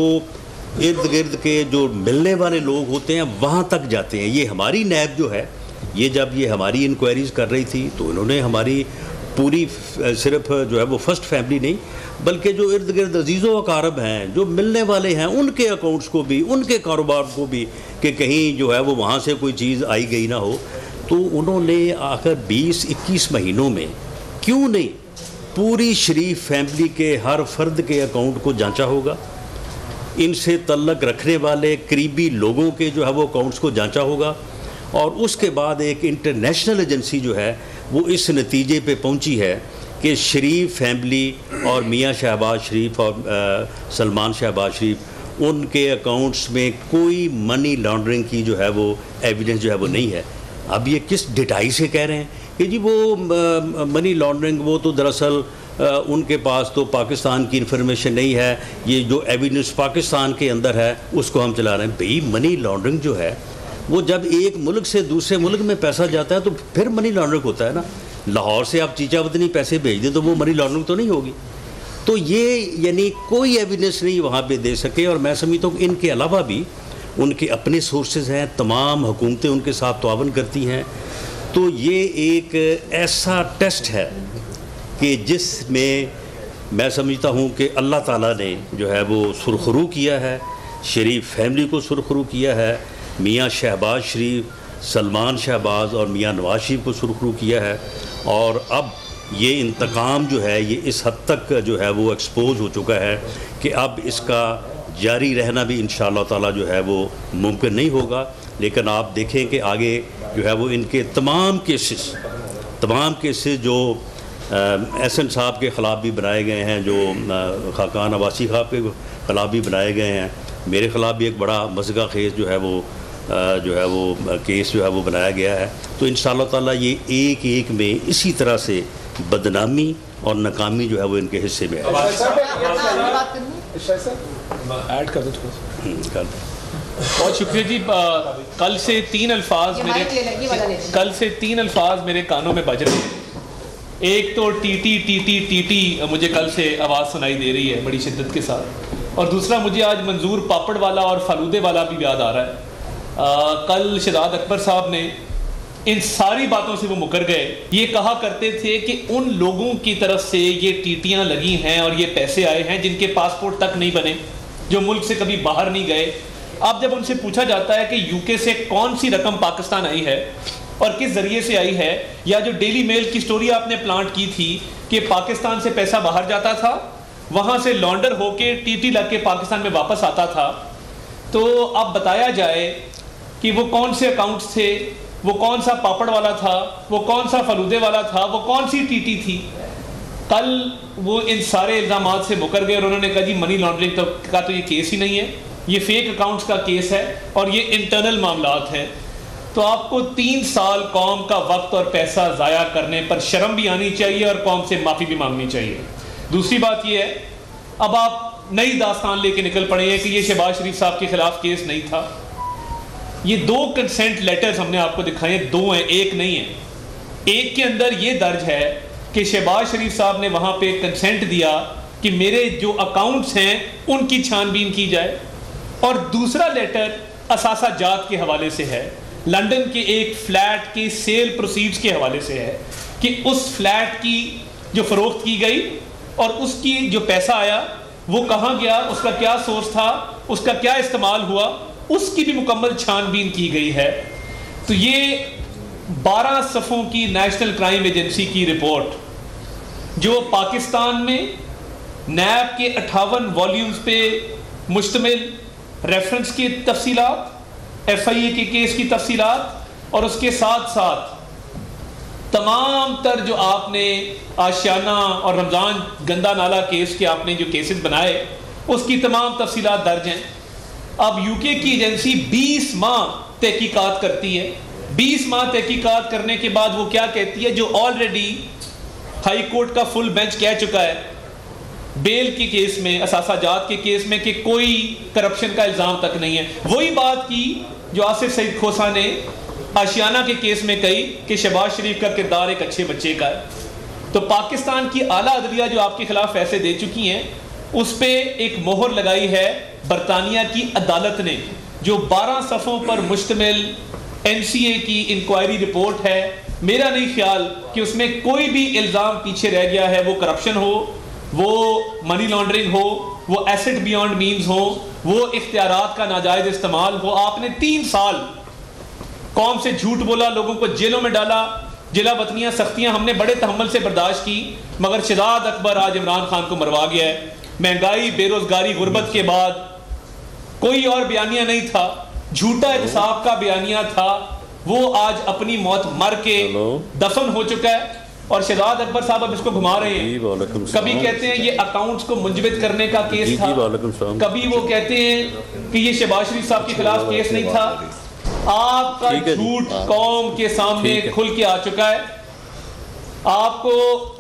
इर्द गिर्द के जो मिलने वाले लोग होते हैं वहाँ तक जाते हैं। ये हमारी नैब जो है ये जब ये हमारी इंक्वायरीज़ कर रही थी तो इन्होंने हमारी पूरी सिर्फ जो है वो फर्स्ट फैमिली नहीं बल्कि जो इर्द गिर्द अजीज़ो अकारब हैं, जो मिलने वाले हैं, उनके अकाउंट्स को भी, उनके कारोबार को भी कि कहीं जो है वो वहाँ से कोई चीज़ आई गई ना हो, तो उन्होंने आखिर 20-21 महीनों में क्यों नहीं पूरी शरीफ फैमिली के हर फर्द के अकाउंट को जांचा होगा, इनसे तल्लक रखने वाले करीबी लोगों के जो है वो अकाउंट्स को जांचा होगा। और उसके बाद एक इंटरनेशनल एजेंसी जो है वो इस नतीजे पे पहुंची है कि शरीफ फैमिली और मियाँ शहबाज शरीफ और सलमान शहबाज शरीफ उनके अकाउंट्स में कोई मनी लॉन्ड्रिंग की जो है वो एविडेंस जो है वो नहीं है। अब ये किस डिटाई से कह रहे हैं कि जी वो मनी लॉन्ड्रिंग वो तो दरअसल उनके पास तो पाकिस्तान की इन्फॉर्मेशन नहीं है, ये जो एविडेंस पाकिस्तान के अंदर है उसको हम चला रहे हैं। भाई मनी लॉन्ड्रिंग जो है वो जब एक मुल्क से दूसरे मुल्क में पैसा जाता है तो फिर मनी लॉन्ड्रिंग होता है ना। लाहौर से आप चीचावतनी पैसे भेज दें तो वो मनी लॉन्ड्रिंग तो नहीं होगी। तो ये यानी कोई एविडेंस नहीं वहाँ पे दे सके। और मैं समझता हूँ कि इनके अलावा भी उनके अपने सोर्सेज हैं, तमाम हुकूमतें उनके साथ तावन करती हैं। तो ये एक ऐसा टेस्ट है कि जिसमें मैं समझता हूँ कि अल्लाह ताला ने जो है वो सुरखरू किया है, शरीफ फैमिली को सुरखरू किया है, मियाँ शहबाज शरीफ, सलमान शहबाज और मियाँ नवाज शरीफ को सुरखरू किया है। और अब ये इंतकाम जो है ये इस हद तक जो है वो एक्सपोज हो चुका है कि अब इसका जारी रहना भी इंशाअल्लाह ताला जो है वो मुमकिन नहीं होगा। लेकिन आप देखें कि आगे जो है वो इनके तमाम केसेस जो एहसन साहब के ख़िलाफ़ भी बनाए गए हैं, जो खाकान अब्बासी साहब के ख़िलाफ़ भी बनाए गए हैं, मेरे ख़िलाफ़ भी एक बड़ा मज़गा खेज़ जो है वो केस जो है वो बनाया गया है। तो इंशाअल्लाह ताला ये एक एक में इसी तरह से बदनामी और नाकामी जो है वो इनके हिस्से में है। बहुत शुक्रिया जी। कल से तीन अल्फाज मेरे कानों में बज रहे हैं। एक तो टीटी टीटी टीटी मुझे कल से आवाज़ सुनाई दे रही है बड़ी शिद्दत के साथ, और दूसरा मुझे आज मंजूर पापड़ वाला और फालूदे वाला भी याद आ रहा है। कल शहजाद अकबर साहब ने इन सारी बातों से वो मुकर गए। ये कहा करते थे कि उन लोगों की तरफ से ये टीटियां लगी हैं और ये पैसे आए हैं जिनके पासपोर्ट तक नहीं बने, जो मुल्क से कभी बाहर नहीं गए। अब जब उनसे पूछा जाता है कि यूके से कौन सी रकम पाकिस्तान आई है और किस जरिए से आई है, या जो डेली मेल की स्टोरी आपने प्लांट की थी कि पाकिस्तान से पैसा बाहर जाता था, वहाँ से लॉन्डर होके टीटी लग के पाकिस्तान में वापस आता था, तो अब बताया जाए कि वो कौन से अकाउंट्स थे, वो कौन सा पापड़ वाला था, वो कौन सा फलूदे वाला था, वो कौन सी टीटी थी। कल वो इन सारे इल्ज़ामात से मुकर गए और उन्होंने कहा जी मनी लॉन्ड्रिंग का तो ये केस ही नहीं है, ये फेक अकाउंट्स का केस है और ये इंटरनल मामलात हैं। तो आपको 3 साल कौम का वक्त और पैसा ज़ाया करने पर शर्म भी आनी चाहिए और कौम से माफ़ी भी मांगनी चाहिए। दूसरी बात ये है, अब आप नई दास्तान लेके निकल पड़े हैं कि ये शहबाज शरीफ साहब के खिलाफ केस नहीं था। ये 2 कंसेंट लेटर्स हमने आपको दिखाए, 2 हैं, एक नहीं है। एक के अंदर ये दर्ज है कि शहबाज शरीफ साहब ने वहाँ पे कंसेंट दिया कि मेरे जो अकाउंट्स हैं उनकी छानबीन की जाए, और दूसरा लेटर असासा जात के हवाले से है, लंदन के एक फ्लैट के सेल प्रोसीड्स के हवाले से है कि उस फ्लैट की जो फरोख्त की गई और उसकी जो पैसा आया वो कहाँ गया, उसका क्या सोर्स था, उसका क्या इस्तेमाल हुआ, उसकी भी मुकम्मल छानबीन की गई है। तो ये 12 सफ़ों की नेशनल क्राइम एजेंसी की रिपोर्ट जो पाकिस्तान में नैब के 58 वॉल्यूम्स पे मुश्तमिल रेफरेंस की तफसीलात, FIA के केस की तफसीलात और उसके साथ साथ तमाम तर जो आपने आशियाना और रमज़ान गंदा नाला केस के आपने जो केसेस बनाए उसकी तमाम तफसीलात दर्ज हैं। अब यूके की एजेंसी 20 माह तहकीकात करती है। 20 माह तहकीकात करने के बाद वो क्या कहती है, जो ऑलरेडी हाई कोर्ट का फुल बेंच कह चुका है बेल के केस में, असासा जात के केस में, कि कोई करप्शन का इल्ज़ाम तक नहीं है। वही बात की जो आसिफ सईद खोसा ने आशियाना के केस में कही कि शहबाज शरीफ का किरदार एक अच्छे बच्चे का है। तो पाकिस्तान की आला अदलिया जो आपके खिलाफ फैसले दे चुकी हैं उस पर एक मोहर लगाई है बरतानिया की अदालत ने, जो 12 सफ़ों पर मुश्तमिल NCA की इंक्वायरी रिपोर्ट है। मेरा नहीं ख्याल कि उसमें कोई भी इल्ज़ाम पीछे रह गया है, वो करप्शन हो, वो मनी लॉन्ड्रिंग हो, वो एसेट बियॉन्ड मीन्स हो, वो इख्तियारात का नाजायज़ इस्तेमाल हो। आपने 3 साल कौम से झूठ बोला, लोगों को जेलों में डाला, जिला वतनियाँ सख्तियाँ हमने बड़े तहम्मुल से बर्दाश्त की, मगर शहजाद अकबर आज इमरान खान को मरवा गया है। महंगाई, बेरोजगारी, गुर्बत के बाद कोई और बयानिया नहीं था, झूठा इंसाफ का बयानिया था, वो आज अपनी मौत मर के दफन हो चुका है। और शहजाद अकबर साहब अब इसको घुमा रहे हैं, कभी कहते हैं ये अकाउंट्स को मुंजबित करने का केस था, कभी वो कहते हैं कि ये शहबाज शरीफ साहब के खिलाफ केस नहीं था। आपका झूठ कौम के सामने खुल के आ चुका है, आपको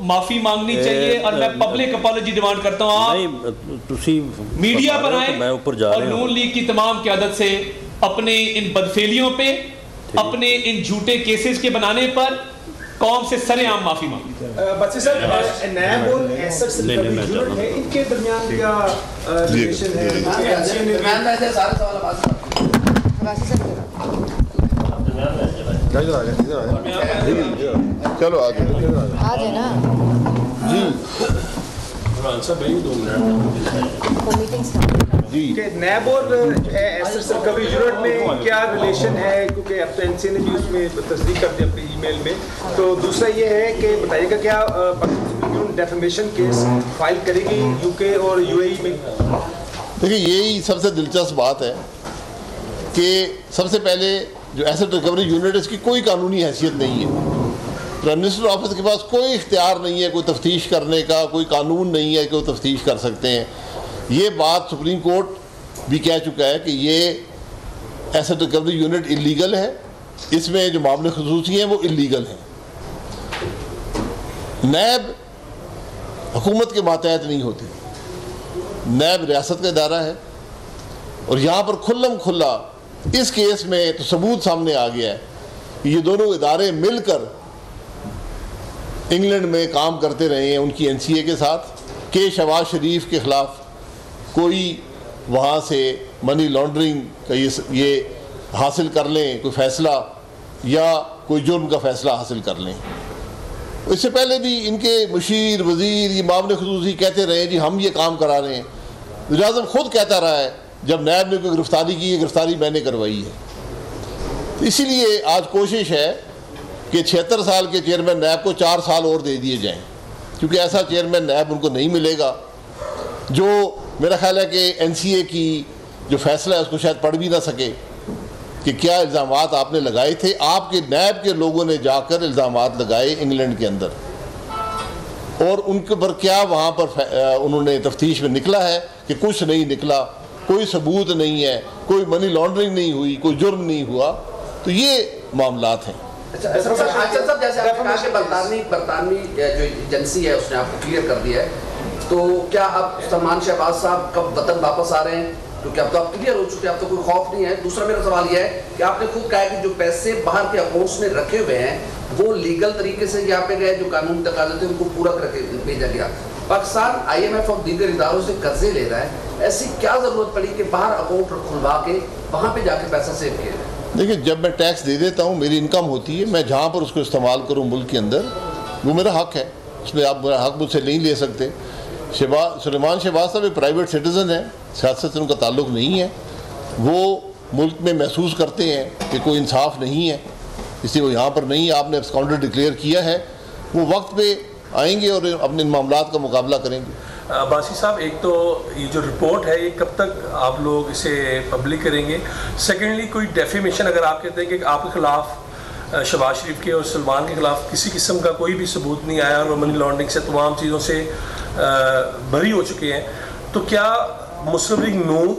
माफी मांगनी चाहिए और मैं पब्लिक अपॉलॉजी डिमांड करता हूं। आप मीडिया पर आए और नून लीग की तमाम क़यादत से अपने इन बदफेलियों पे, अपने इन झूठे केसेस के बनाने पर कौम से सरेआम माफी मांगी। बच्चे साहब, नैब और एसेट्स यूनिट है, इनके दरमियान क्या रिलेशन है? चलो आ जाए ना जी जी कि नैब और एसेट्स रिकवरी यूनिट में क्या रिलेशन है, क्योंकि अब तो NCA ने भी उसमें तस्दीक कर दी अपनी ईमेल में। तो दूसरा ये है कि बताइएगा क्या डेफेमेशन केस फाइल करेगी यूके और UAE में? देखिए, यही सबसे दिलचस्प बात है कि सबसे पहले जो एसेट रिकवरी यूनिट है इसकी कोई कानूनी हैसियत नहीं है। प्राइम मिनिस्टर ऑफिस के पास कोई इख्तियार नहीं है कोई तफ्तीश करने का, कोई कानून नहीं है कि वो तफ्तीश कर सकते हैं। ये बात सुप्रीम कोर्ट भी कह चुका है कि ये एसेट रिकवरी यूनिट इलीगल है, इसमें जो मामले खुसूसी हैं वो इलीगल हैं। नैब हुकूमत के मातहत नहीं होती, नैब रियासत का इदारा है और यहाँ पर खुल्लम खुल्ला इस केस में तो सबूत सामने आ गया है कि ये दोनों इदारे मिलकर इंग्लैंड में काम करते रहे हैं उनकी NCA के साथ कि शहबाज शरीफ के ख़िलाफ़ कोई वहाँ से मनी लॉन्ड्रिंग का ये हासिल कर लें, कोई फ़ैसला या कोई जुर्म का फ़ैसला हासिल कर लें। इससे पहले भी इनके मुशीर वज़ीर ये मामले खुसूसी कहते रहे जी हम ये काम करा रहे हैं। वज़ीर आज़म खुद कहता रहा है जब नैब ने कोई गिरफ़्तारी की, ये गिरफ़्तारी मैंने करवाई है। तो इसीलिए आज कोशिश है कि 76 साल के चेयरमैन नैब को 4 साल और दे दिए जाएं, क्योंकि ऐसा चेयरमैन नैब उनको नहीं मिलेगा जो मेरा ख्याल है कि NCA की जो फैसला है उसको शायद पढ़ भी ना सके कि क्या इल्ज़ामात आपने लगाए थे। आपके नैब के लोगों ने जाकर इल्ज़ामात लगाए इंग्लैंड के अंदर और उनके पर क्या वहाँ पर उन्होंने तफ्तीश में निकला है कि कुछ नहीं निकला, कोई सबूत नहीं है, कोई मनी लॉन्ड्रिंग नहीं हुई, कोई जुर्म नहीं हुआ। तो ये मामलात हैं। अच्छा साहब, जैसे आपने कहा कि बरतानवी जो एजेंसी है उसने आपको क्लियर कर दिया है, तो क्या अब सलमान शहबाज साहब कब वतन वापस आ रहे हैं? क्योंकि अब तो आप क्लियर हो चुके हैं, अब तो कोई खौफ नहीं है। दूसरा मेरा सवाल यह है कि आपने खुद कहा कि जो पैसे बाहर के अकाउंट्स में रखे हुए हैं वो लीगल तरीके से यहाँ पे गए, जो कानूनी तकाजे थे उनको पूरा करके भेजा गया। पाकिस्तान IMF और दीगर इदारों से कर्जे ले रहा है, ऐसी क्या ज़रूरत पड़ी कि बाहर अकाउंट खुलवा के वहाँ पे जाके पैसा सेव किया जाए? देखिए, जब मैं टैक्स दे देता हूँ, मेरी इनकम होती है, मैं जहाँ पर उसको इस्तेमाल करूँ मुल्क के अंदर, वो मेरा हक़ है, उसमें आप मेरा हक़ मुझसे नहीं ले सकते। सुलेमान शहबाज साहब एक प्राइवेट सिटीज़न है, सियासत से उनका ताल्लुक़ नहीं है। वो मुल्क में महसूस करते हैं कि कोई इंसाफ नहीं है, इसलिए वो यहाँ पर नहीं, आपने एब्सकॉन्डेड डिक्लेयर किया है, वो वक्त पे आएंगे और अपने मामलात का मुकाबला करेंगे। बासी साहब, एक तो ये जो रिपोर्ट है ये कब तक आप लोग इसे पब्लिक करेंगे? सेकेंडली, कोई डेफेमेशन अगर आप कहते हैं कि आपके ख़िलाफ़ शहबाज शरीफ के और सलमान के ख़िलाफ़ किसी किस्म का कोई भी सबूत नहीं आया और वो मनी लॉन्ड्रिंग से तमाम चीज़ों से बरी हो चुके हैं, तो क्या मुस्लिम लीग नून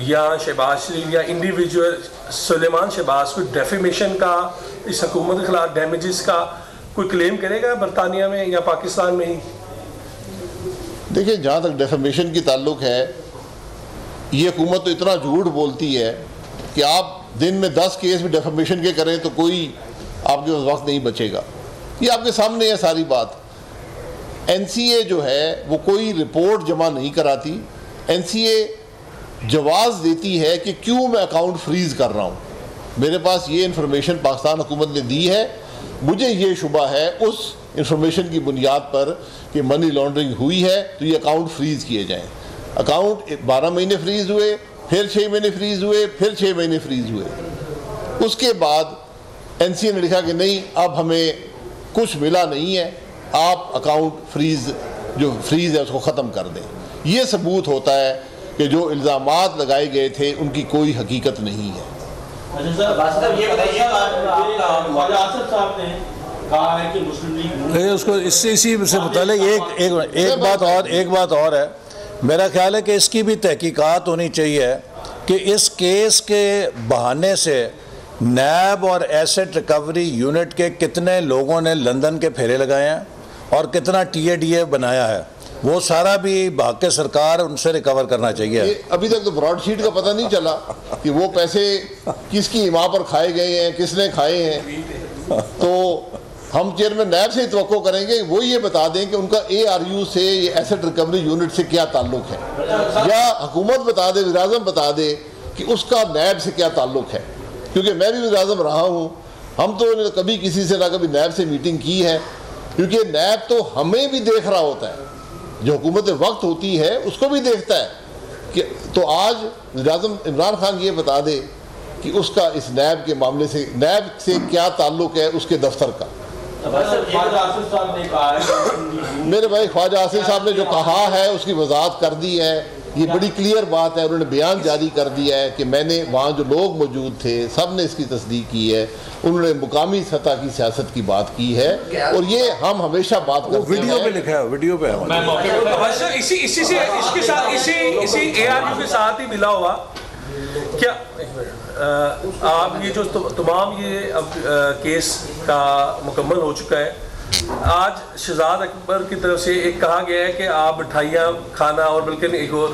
या शहबाज शरीफ या इंडिविजुअल सुलेमान शहबाज को डेफेमेशन का, इस हुकूमत के ख़िलाफ़ डैमेजेस का कोई क्लेम करेगा बरतानिया में या पाकिस्तान में ही? देखिए, जहाँ तक डेफेमेशन की ताल्लुक़ है, ये हुकूमत तो इतना झूठ बोलती है कि आप दिन में 10 केस भी डेफेमेशन के करें तो कोई आपके पास वक्त नहीं बचेगा। ये आपके सामने है सारी बात। NCA जो है वो कोई रिपोर्ट जमा नहीं कराती। NCA जवाज़ देती है कि क्यों मैं अकाउंट फ्रीज़ कर रहा हूँ। मेरे पास ये इन्फॉर्मेशन पाकिस्तान हुकूमत ने दी है, मुझे ये शुबा है उस इंफॉर्मेशन की बुनियाद पर कि मनी लॉन्ड्रिंग हुई है तो ये अकाउंट फ्रीज़ किए जाएँ। अकाउंट 12 महीने फ्रीज़ हुए, फिर 6 महीने फ्रीज़ हुए, फिर 6 महीने फ्रीज़ हुए। उसके बाद NCA ने लिखा कि नहीं, अब हमें कुछ मिला नहीं है, आप अकाउंट फ्रीज़ है उसको ख़त्म कर दें। ये सबूत होता है कि जो इल्ज़ामात लगाए गए थे उनकी कोई हकीकत नहीं है। उसको इसी से मुतालिक एक बात और है। मेरा ख्याल है कि इसकी भी तहकीकात होनी चाहिए कि इस केस के बहाने से नैब और एसेट रिकवरी यूनिट के कितने लोगों ने लंदन के फेरे लगाए हैं और कितना TADA बनाया है, वो सारा भी भाग के सरकार उनसे रिकवर करना चाहिए। अभी तक तो ब्रॉडशीट का पता नहीं चला कि वो पैसे किसकी वहाँ पर खाए गए हैं, किसने खाए हैं। तो हम चेयरमैन नैब से ही तवक्को करेंगे वो ये बता दें कि उनका ARU से, ये एसेट रिकवरी यूनिट से क्या ताल्लुक़ है, या हुकूमत बता दे, वज़ीर आज़म बता दे कि उसका नैब से क्या ताल्लुक़ है। क्योंकि मैं भी वज़ीर आज़म रहा हूँ, हम तो कभी किसी से ना कभी नैब से मीटिंग की है, क्योंकि नैब तो हमें भी देख रहा होता है, जो हुकूमत वक्त होती है उसको भी देखता है कि तो आज वज़ीर आज़म इमरान खान ये बता दे कि उसका इस नैब के मामले से, नैब से क्या ताल्लुक़ है उसके दफ्तर का। मेरे भाई ख्वाजा आसिफ साहब ने जो कहा है उसकी वजाहत कर दी है ये बड़ी क्लियर बात है। उन्होंने बयान जारी कर दिया है कि मैंने वहाँ जो लोग मौजूद थे सब ने इसकी तस्दीक की है। उन्होंने मुकामी सतह की सियासत की बात की है और ये हम हमेशा बात करते हैं। वीडियो पे लिखा है, वीडियो पे इसी ARU के साथ ही मिला हुआ क्या आप ये जो तमाम ये अब केस का मुकम्मल हो चुका है। आज शहजाद अकबर की तरफ से एक कहा गया है कि आप मिठाइयाँ खाना, और बल्कि एक और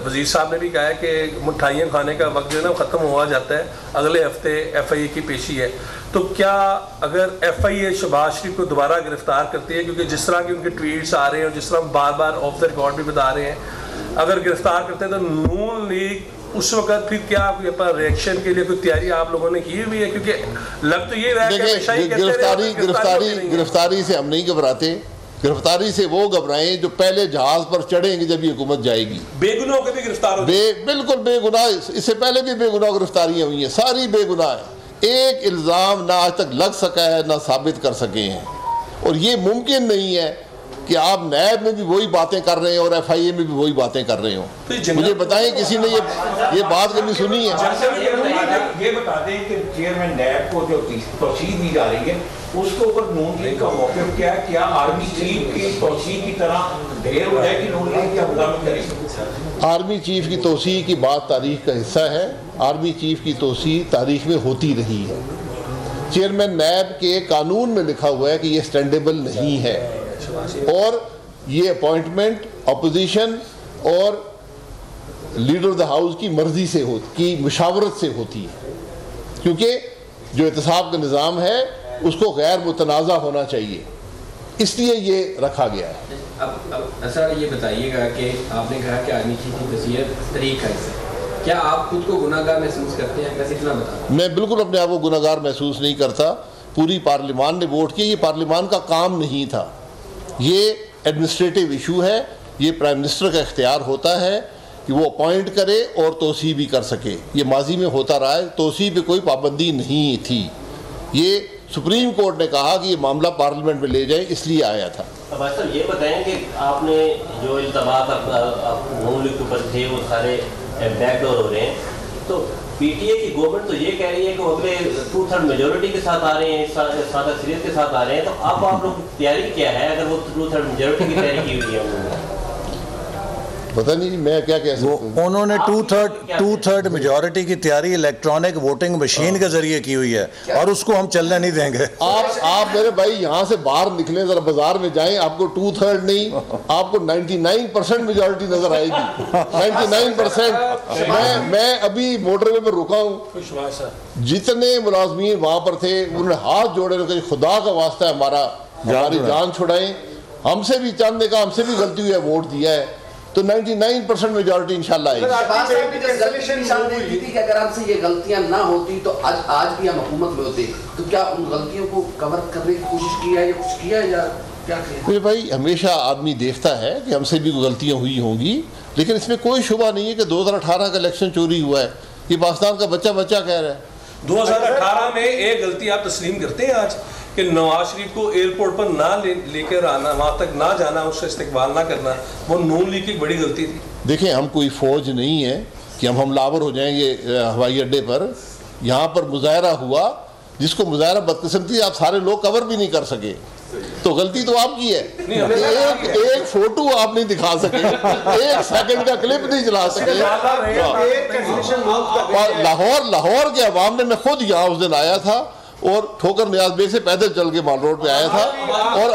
वज़ीर साहब ने भी कहा है कि मिठाइयाँ खाने का वक्त जो है ना ख़त्म हुआ जाता है, अगले हफ्ते FIA की पेशी है। तो क्या अगर FIA शहबाज शरीफ को दोबारा गिरफ्तार करती है, क्योंकि जिस तरह के उनके ट्वीट्स आ रहे हैं और जिस तरह बार बार ऑफ द रिकॉर्ड भी बता रहे हैं, अगर गिरफ्तार करते हैं तो नून लीग उस वक्त फिर क्या रिएक्शन के लिए कोई तैयारी आप लोगों ने की हुई है? क्योंकि लग तो ये रहा है कि गिरफ्तारी से हम नहीं घबराते। गिरफ्तारी से वो घबराएं जो पहले जहाज पर चढ़ेंगे जब ये हुकूमत जाएगी। बेगुनाह के भी गिरफ्तार हो बिल्कुल बेगुनाह, इससे पहले भी बेगुनाह गिरफ्तारियां हुई हैं, सारी बेगुनाह है। एक इल्ज़ाम ना आज तक लग सका है ना साबित कर सके हैं। और ये मुमकिन नहीं है कि आप नैब में भी वही बातें कर रहे हैं और FIA में भी वही बातें कर रहे हो। मुझे बताएं किसी ने ये बात कभी सुनी है? ये बता दें कि चेयरमैन नैब को जो तौसीह दी जा रही है उसके ऊपर नून लीग का मौक़िफ़ क्या है? क्या आर्मी चीफ की तौसीह की तरह ढेर हो जाएगी नून लीग, या मुदाफ़त करेगी? आर्मी चीफ की तौसीह की बात तारीख का हिस्सा है। आर्मी चीफ की तौसीह तारीख में होती रही है। चेयरमैन नैब के कानून में लिखा हुआ है कि ये स्टैंडेबल नहीं है और ये अपॉइंटमेंट अपोजिशन और लीडर ऑफ द हाउस की मर्जी से की मशावरत से होती है, क्योंकि जो एहतसाब का निज़ाम है उसको गैर मुतनाज़ा होना चाहिए, इसलिए ये रखा गया है। अब सर ये बताइएगा कि आपने कहा कि आर्मी चीफ की तस्वीर तरीका है, क्या आप खुद को गुनाहगार महसूस करते हैं? कैसे इतना बता? मैं बिल्कुल अपने आप को गुनाहगार महसूस नहीं करता। पूरी पार्लियामान ने वोट किया, ये पार्लियामान का काम नहीं था, ये एडमिनिस्ट्रेटिव इशू है। ये प्राइम मिनिस्टर का इख्तियार होता है कि वो अपॉइंट करे और तौसीह भी कर सके। ये माजी में होता रहा है, तौसीह पे कोई पाबंदी नहीं थी। ये सुप्रीम कोर्ट ने कहा कि ये मामला पार्लियामेंट में ले जाए, इसलिए आया था। अब सर ये बताएं कि आपने जो इल्ज़ामात नून लीग के ऊपर थे वो सारे बैकडोर हो रहे हैं, तो PTA की गवर्नमेंट तो ये कह रही है कि वो अगले 2/3 मेजोरिटी के साथ आ रहे हैं, साथ अक्सरियत के साथ आ रहे हैं, तो अब आप लोग तैयारी क्या है अगर वो 2/3 मेजोरिटी की तैयारी की हुई है उन्होंने? पता नहीं मैं क्या कह सकता हूं। उन्होंने 2/3 मेजॉरिटी की तैयारी इलेक्ट्रॉनिक वोटिंग मशीन के जरिए की हुई है और उसको हम चलने नहीं देंगे। आप मेरे भाई यहाँ से बाहर निकले, जरा बाजार में जाएं, आपको 2/3 नहीं, आपको 99% मेजॉरिटी नजर आएगी। 99%। मैं अभी मोटरवे में रुका हूँ, जितने मुलाजमीन वहां पर थे उन्होंने हाथ जोड़े, उन्होंने खुदा का वास्ता है हमारी जान छुड़ाएं, हमसे भी चंद ने कहा हमसे भी गलती हुई है, वोट दिया है, तो 99% मेजॉरिटी इंशाल्लाह आएगी। अगर हमसे ये गलतियां ना होती तो आज भी हम हुकूमत में होते, तो क्या उन गलतियों को कवर करने की कोशिश की है या कुछ किया है या क्या किया? मेरे भाई हमेशा आदमी देखता है कि हमसे भी गलतियां हुई होंगी, लेकिन इसमें कोई शुबा नहीं है कि 2018 का इलेक्शन चोरी हुआ है। ये पाकिस्तान का बच्चा कह रहा है। 2018 में एक गलती आप तस्लीम करते हैं आज कि नवाज शरीफ को एयरपोर्ट पर ना लेकर आना, वहाँ तक ना जाना, उसका इस्तेकबाल ना करना, वो नून लीग की बड़ी गलती थी। देखें हम कोई फौज नहीं है कि हम हमलावर हो जाएंगे हवाई अड्डे पर। यहाँ पर मुजाहरा हुआ, जिसको मुजाहरा बदकिस्मती आप सारे लोग कवर भी नहीं कर सके, तो गलती तो आपकी है। एक फोटो आप नहीं दिखा सके, 1 सेकंड का क्लिप नहीं चला सके। लाहौर के अवाम ने, मैं खुद यहाँ उस दिन आया था और ठोकर नियाज बेग से पैदल चल के माल रोड पे आया था और